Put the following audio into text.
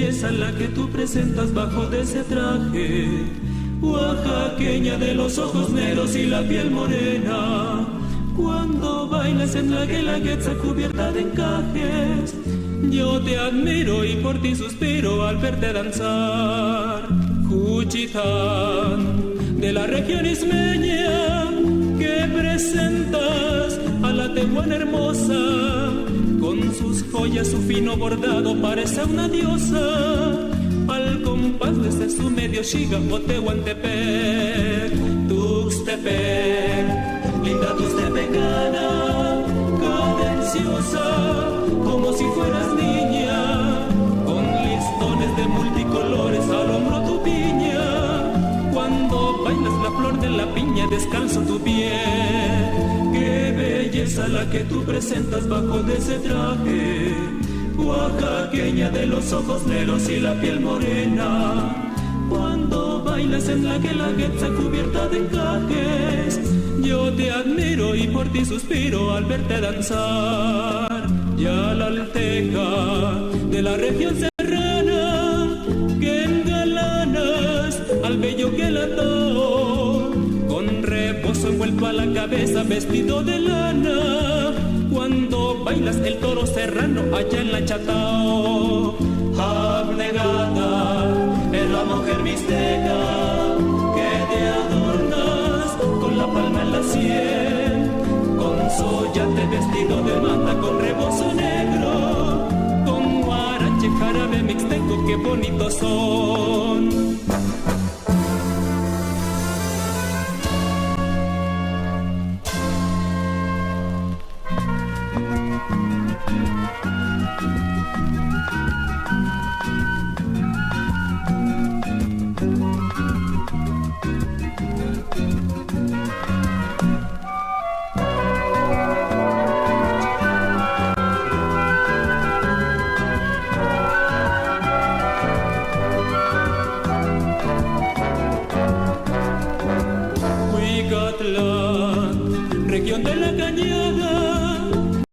belleza la que tú presentas bajo de ese traje, oaxaqueña de los ojos negros y la piel morena. Cuando bailas en la guelaguetza cubierta de encajes, yo te admiro y por ti suspiro al verte danzar. Juchitán, de la región ismeña, que presentas a la tehuana hermosa, con sus joyas, su fino bordado, parece una diosa. Al compás de ese su medio xiga o tehuantepec, Tuxtepec, linda tuxtepecana, cadenciosa, como si fueras niña, con listones de multicolores al hombro tu piña. Cuando bailas la flor de la piña, descalzo tu pie. Qué belleza la que tú presentas bajo de ese traje, oaxaqueña de los ojos negros y la piel morena. Cuando bailas en la guelaguetza cubierta de encajes, yo te admiro y por ti suspiro al verte danzar. Ya la alteca de la región serrana, que engalanas al bello quelatao, con reposo envuelto a la cabeza vestido de lana. Cuando bailas el toro serrano allá en la Chatao, abnegada es la mujer mixteca, que te adornas con la palma en la sien, con soyate vestido de manta con rebozo negro, con guarache jarabe mixteco, qué bonitos son.